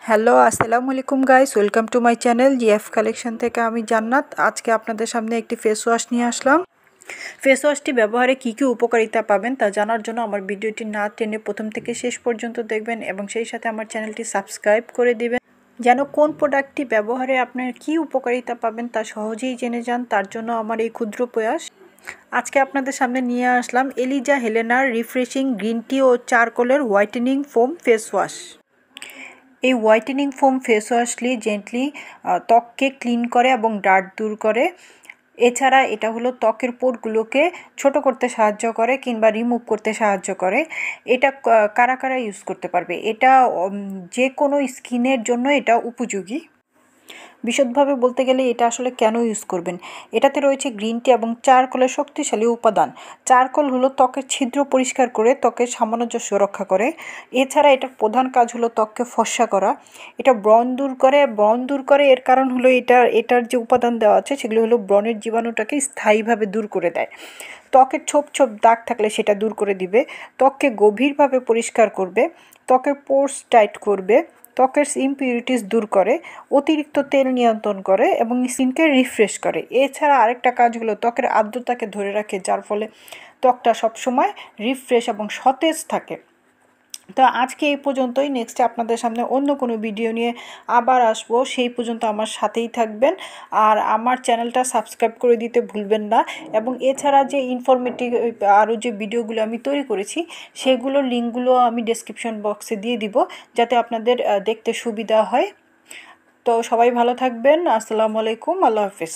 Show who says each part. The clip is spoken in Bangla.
Speaker 1: হ্যালো আসসালামু আলাইকুম guys, welcome to my channel GF collection থেকে আমি জান্নাত। আজকে আপনাদের সামনে একটি ফেস ওয়াশ নিয়ে আসলাম। ফেস ওয়াশটি ব্যবহারে কী কী উপকারিতা পাবেন তা জানার জন্য আমার ভিডিওটি না টেনে প্রথম থেকে শেষ পর্যন্ত দেখবেন এবং সেই সাথে আমার চ্যানেলটি সাবস্ক্রাইব করে দিবেন যেন কোন প্রোডাক্টটি ব্যবহারে আপনার কী উপকারিতা পাবেন তা সহজেই জেনে যান। তার জন্য আমার এই ক্ষুদ্র প্রয়াস। আজকে আপনাদের সামনে নিয়ে আসলাম এলিজা হেলেনার রিফ্রেশিং গ্রিন টি ও চারকোলের হোয়াইটেনিং ফোম ফেস ওয়াশ। এই হোয়াইটেনিং ফোম ফেস ওয়াশটি জেন্টলি ত্বককে ক্লিন করে এবং ডার্ট দূর করে। এছাড়া এটা হলো ত্বকের পোরগুলোকে ছোট করতে সাহায্য করে কিংবা রিমুভ করতে সাহায্য করে। এটা কারা কারা ইউজ করতে পারবে? এটা যে কোনো স্কিনের জন্য এটা উপযোগী। বিশদভাবে বলতে গেলে এটা আসলে কেন ইউজ করবেন, এটাতে রয়েছে গ্রিন টি এবং চারকোলের শক্তিশালী উপাদান। চারকোল হলো ত্বকের ছিদ্র পরিষ্কার করে ত্বকের সামঞ্জস্য রক্ষা করে। এছাড়া এটার প্রধান কাজ হলো ত্বককে ফর্সা করা। এটা ব্রণ দূর করে এর কারণ হলো এটার যে উপাদান দেওয়া আছে সেগুলো হলো ব্রণের জীবাণুটাকে স্থায়ীভাবে দূর করে দেয়। ত্বকের ছোপ ছোপ দাগ থাকলে সেটা দূর করে দিবে। ত্বককে গভীরভাবে পরিষ্কার করবে। ত্বকের পোর্স টাইট করবে। ত্বকের ইমপিউরিটিস দূর করে। অতিরিক্ত তেল নিয়ন্ত্রণ করে এবং স্কিনকে রিফ্রেশ করে। এছাড়া আরেকটা কাজ হলো ত্বকের আর্দ্রতাকে ধরে রাখে, যার ফলে ত্বকটা সবসময় রিফ্রেশ এবং সতেজ থাকে। তো আজকে এই পর্যন্তই। নেক্সটে আপনাদের সামনে অন্য কোনো ভিডিও নিয়ে আবার আসবো। সেই পর্যন্ত আমার সাথেই থাকবেন আর আমার চ্যানেলটা সাবস্ক্রাইব করে দিতে ভুলবেন না। এবং এছাড়া যে ইনফরমেটিভ আরও যে ভিডিওগুলো আমি তৈরি করেছি সেগুলোর লিঙ্কগুলো আমি ডেসক্রিপশন বক্সে দিয়ে দিব যাতে আপনাদের দেখতে সুবিধা হয়। তো সবাই ভালো থাকবেন। আসসালামু আলাইকুম, আল্লাহ হাফিজ।